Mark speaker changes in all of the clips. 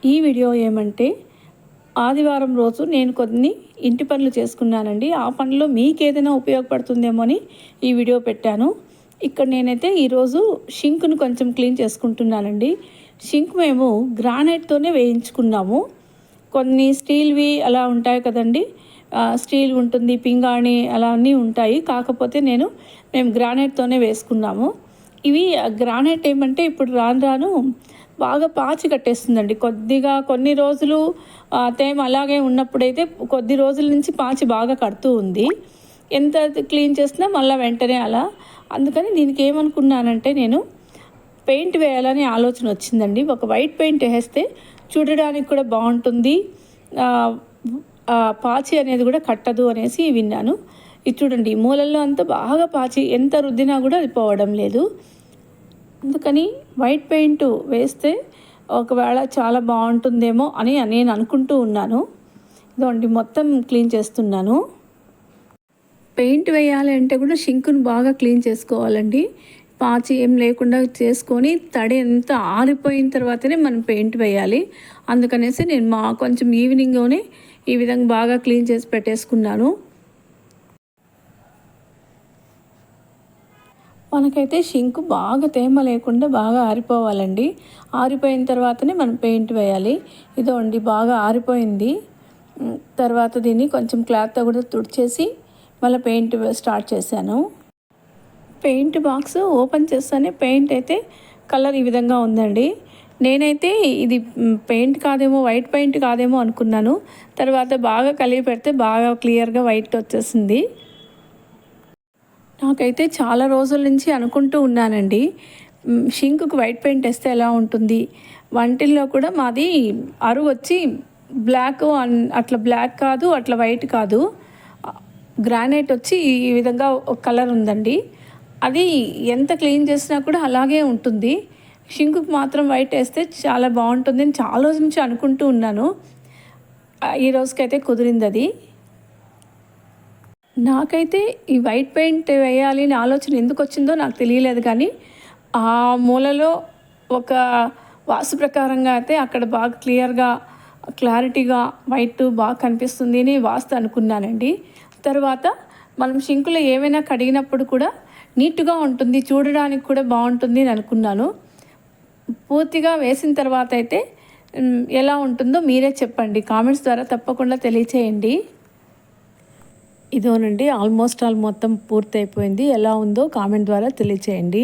Speaker 1: ఈ వీడియో ఏమంటే ఆదివారం రోజు నేను కొన్ని ఇంటి పనులు చేసుకున్నానండి. ఆ పనిలో మీకు ఏదైనా ఉపయోగపడుతుందేమో అని ఈ వీడియో పెట్టాను. ఇక్కడ నేనైతే ఈరోజు షింక్ను కొంచెం క్లీన్ చేసుకుంటున్నానండి. షింక్ మేము గ్రానైట్తోనే వేయించుకున్నాము. కొన్ని స్టీల్వి అలా ఉంటాయి కదండి, స్టీల్ ఉంటుంది, పింగాణి అలా అన్నీ ఉంటాయి. కాకపోతే మేము గ్రానైట్తోనే వేసుకున్నాము. ఇవి గ్రానైట్ ఏమంటే ఇప్పుడు రాను రాను బాగా పాచి కట్టేస్తుందండి. కొన్ని రోజులు తేమ అలాగే ఉన్నప్పుడైతే కొద్ది రోజుల నుంచి పాచి బాగా కడుతూ ఉంది. ఎంత క్లీన్ చేసినా మళ్ళీ వెంటనే అలా. అందుకని దీనికి ఏమనుకున్నానంటే నేను పెయింట్ వేయాలని ఆలోచన వచ్చిందండి. ఒక వైట్ పెయింట్ వేస్తే చూడడానికి కూడా బాగుంటుంది, పాచి అనేది కూడా కట్టదు అనేసి విన్నాను. ఇది చూడండి, మూలల్లో అంతా బాగా పాచి ఎంత రుద్దినా కూడా అది పోవడం లేదు. అందుకని వైట్ పెయింట్ వేస్తే ఒకవేళ చాలా బాగుంటుందేమో అని నేను అనుకుంటూ ఉన్నాను. ఇదండి మొత్తం క్లీన్ చేస్తున్నాను. పెయింట్ వేయాలి అంటే కూడా షింకును బాగా క్లీన్ చేసుకోవాలండి. పాచి ఏం లేకుండా చేసుకొని తడి ఎంత ఆరిపోయిన తర్వాతనే మనం పెయింట్ వేయాలి. అందుకనేసి నేను కొంచెం ఈవినింగ్లోనే ఈ విధంగా బాగా క్లీన్ చేసి పెట్టేసుకున్నాను. మనకైతే షింక్ బాగా తేమ లేకుండా బాగా ఆరిపోవాలండి. ఆరిపోయిన తర్వాతనే మనం పెయింట్ వేయాలి. ఇదండి బాగా ఆరిపోయింది. తర్వాత దీన్ని కొంచెం క్లాత్తో కూడా తుడిచేసి మళ్ళీ పెయింట్ స్టార్ట్ చేశాను. పెయింట్ బాక్స్ ఓపెన్ చేస్తేనే పెయింట్ అయితే కలర్ ఈ విధంగా ఉందండి. నేనైతే ఇది పెయింట్ కాదేమో, వైట్ పెయింట్ కాదేమో అనుకున్నాను. తర్వాత బాగా కలిపి పెడితే బాగా క్లియర్గా వైట్ వచ్చేసింది. నాకైతే చాలా రోజుల నుంచి అనుకుంటూ ఉన్నానండి, షింకుకు వైట్ పెయింట్ వేస్తే ఎలా ఉంటుంది. వంటిల్లో కూడా మాది అరుగు వచ్చి బ్లాక్, అట్లా బ్లాక్ కాదు, అట్లా వైట్ కాదు, గ్రానైట్ వచ్చి ఈ విధంగా ఒక కలర్ ఉందండి. అది ఎంత క్లీన్ చేసినా కూడా అలాగే ఉంటుంది. షింకుకు మాత్రం వైట్ వేస్తే చాలా బాగుంటుంది అని చాలా రోజుల నుంచి అనుకుంటూ ఉన్నాను. ఈ రోజుకైతే కుదిరింది అది. నాకైతే ఈ వైట్ పెయింట్ వేయాలి అని ఆలోచన ఎందుకు వచ్చిందో నాకు తెలియలేదు, కానీ ఆ మూలలో ఒక వాస్తు ప్రకారంగా అయితే అక్కడ బాగా క్లారిటీగా వైట్ బాగా కనిపిస్తుంది అని వాస్తు అనుకున్నానండి. తర్వాత మనం షింకులో ఏమైనా కడిగినప్పుడు కూడా నీట్గా ఉంటుంది, చూడడానికి కూడా బాగుంటుంది అని అనుకున్నాను. పూర్తిగా వేసిన తర్వాత అయితే ఎలా ఉంటుందో మీరే చెప్పండి, కామెంట్స్ ద్వారా తప్పకుండా తెలియచేయండి. ఇదోనండి ఆల్మోస్ట్ మొత్తం పూర్తయిపోయింది. ఎలా ఉందో కామెంట్ ద్వారా తెలియచేయండి.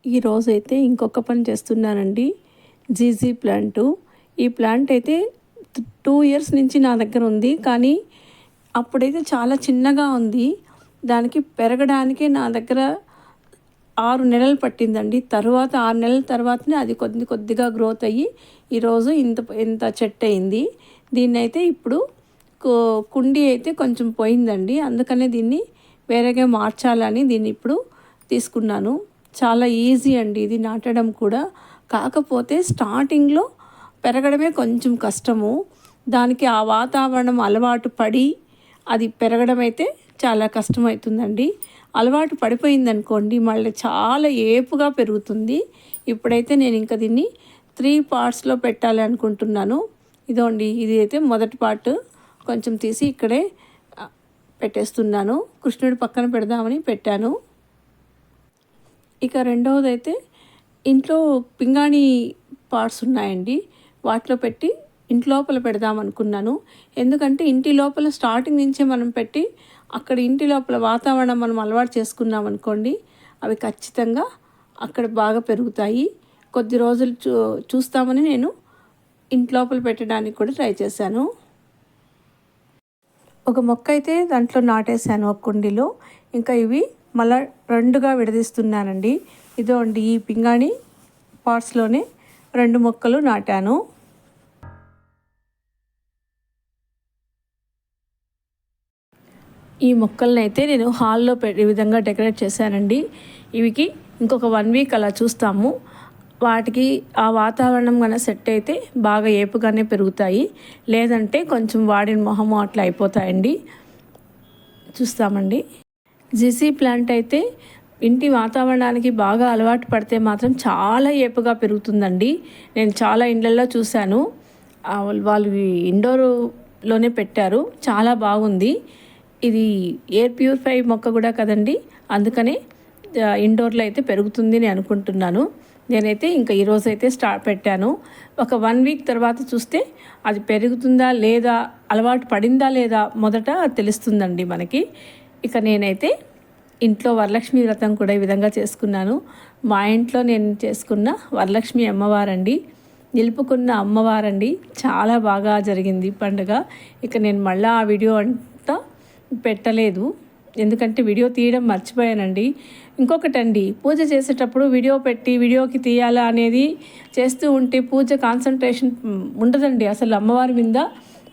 Speaker 1: ఈరోజు అయితే ఇంకొక పని చేస్తున్నానండి, జీజీ ప్లాంటు. ఈ ప్లాంట్ అయితే 2 years నుంచి నా దగ్గర ఉంది, కానీ అప్పుడైతే చాలా చిన్నగా ఉంది. దానికి పెరగడానికి నా దగ్గర 6 నెలలు పట్టిందండి. తర్వాత 6 నెలల తర్వాతనే అది కొద్దిగా గ్రోత్ అయ్యి ఈరోజు ఇంత చెట్టు అయింది. దీన్నైతే ఇప్పుడు కుండీ అయితే కొంచెం పోయిందండి, అందుకనే దీన్ని వేరేగా మార్చాలని దీన్ని ఇప్పుడు తీసుకున్నాను. చాలా ఈజీ అండి ఇది నాటడం కూడా. కాకపోతే స్టార్టింగ్లో పెరగడమే కొంచెం కష్టము. దానికి ఆ వాతావరణం అలవాటు పడి అది పెరగడం అయితే చాలా కష్టమవుతుందండి. అలవాటు పడిపోయిందనుకోండి మళ్ళీ చాలా ఏపుగా పెరుగుతుంది. ఇప్పుడైతే నేను ఇంకా దీన్ని 3 partsలో పెట్టాలి అనుకుంటున్నాను. ఇదండి, ఇది అయితే మొదటి పార్ట్ కొంచెం తీసి ఇక్కడే పెట్టేస్తున్నాను. కృష్ణుడి పక్కన పెడదామని పెట్టాను. ఇక రెండవది అయితే ఇంట్లో పింగాణి పార్ట్స్ ఉన్నాయండి, వాటిలో పెట్టి ఇంటి లోపల పెడదాం అనుకున్నాను. ఎందుకంటే ఇంటి లోపల స్టార్టింగ్ నుంచే మనం పెట్టి అక్కడ ఇంటి లోపల వాతావరణం మనం అలవాటు చేసుకున్నాం అనుకోండి, అవి ఖచ్చితంగా అక్కడ బాగా పెరుగుతాయి. కొద్ది రోజులు చూస్తామని నేను ఇంటి లోపల పెట్టడానికి కూడా ట్రై చేశాను. ఒక మొక్క అయితే దాంట్లో నాటేశాను ఒక కుండీలో. ఇంకా ఇవి మళ్ళీ 2గా విడదీస్తున్నానండి. ఇదో అండి, ఈ పింగాణి పార్ట్స్లోనే 2 మొక్కలు నాటాను. ఈ మొక్కలను అయితే నేను హాల్లో ఈ విధంగా డెకరేట్ చేశానండి. ఇవికి ఇంకొక 1 week అలా చూస్తాము. వాటికి ఆ వాతావరణం కన్నా సెట్ అయితే బాగా ఏపుగానే పెరుగుతాయి, లేదంటే కొంచెం వాడిన మొహము అట్లా అయిపోతాయండి. చూస్తామండి. జీసీ ప్లాంట్ అయితే ఇంటి వాతావరణానికి బాగా అలవాటు పడితే మాత్రం చాలా ఏపుగా పెరుగుతుందండి. నేను చాలా ఇండ్లల్లో చూశాను. వాళ్ళు ఇండోర్లోనే పెట్టారు. చాలా బాగుంది. ఇది ఎయిర్ ప్యూరిఫై మొక్క కూడా కదండి, అందుకనే ఇండోర్లో అయితే పెరుగుతుంది అని అనుకుంటున్నాను. నేనైతే ఇంకా ఈరోజు అయితే పెట్టాను. ఒక 1 వీక్ తర్వాత చూస్తే అది పెరుగుతుందా లేదా, అలవాటు పడిందా లేదా మొదట తెలుస్తుందండి మనకి. ఇక నేనైతే ఇంట్లో వరలక్ష్మి వ్రతం కూడా ఈ విధంగా చేసుకున్నాను. మా ఇంట్లో నేను చేసుకున్న వరలక్ష్మి అమ్మవారండి, నిలుపుకున్న అమ్మవారండి. చాలా బాగా జరిగింది పండుగ. ఇక నేను మళ్ళీ ఆ వీడియో అంతా పెట్టలేదు, ఎందుకంటే వీడియో తీయడం మర్చిపోయానండి. ఇంకొకటండి, పూజ చేసేటప్పుడు వీడియో పెట్టి వీడియోకి తీయాలా అనేది చేస్తూ ఉంటే పూజ కాన్సన్ట్రేషన్ ఉండదండి, అసలు అమ్మవారి మీద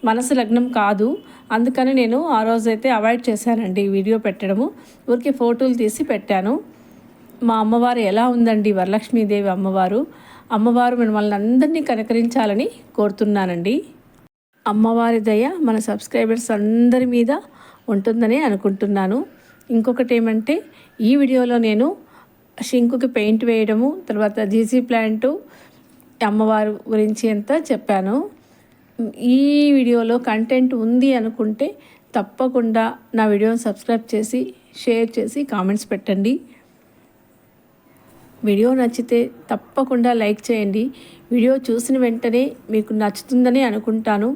Speaker 1: మనసు లగ్నం కాదు. అందుకని నేను ఆ రోజైతే అవాయిడ్ చేశానండి వీడియో పెట్టడము. ఊరికే ఫోటోలు తీసి పెట్టాను. మా అమ్మవారు ఎలా ఉందండి, వరలక్ష్మీదేవి అమ్మవారు మిమ్మల్ని అందరినీ కనకరించాలని కోరుతున్నానండి. అమ్మవారి దయ మన సబ్స్క్రైబర్స్ అందరి మీద ఉంటుందని అనుకుంటున్నాను. ఇంకొకటి ఏమంటే, ఈ వీడియోలో నేను షింకుకి పెయింట్ వేయడము, తర్వాత జీసీ ప్లాంటు, అమ్మవారు గురించి అంతా చెప్పాను. ఈ వీడియోలో కంటెంట్ ఉంది అనుకుంటే తప్పకుండా నా వీడియోని సబ్స్క్రైబ్ చేసి షేర్ చేసి కామెంట్స్ పెట్టండి. వీడియో నచ్చితే తప్పకుండా లైక్ చేయండి. వీడియో చూసిన వెంటనే మీకు నచ్చుతుందని అనుకుంటాను.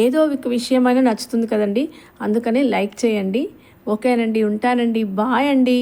Speaker 1: ఏదో ఒక విషయమైనా నచ్చుతుంది కదండి, అందుకనే లైక్ చేయండి. ఓకేనండి, ఉంటానండి. బాయ్ అండి.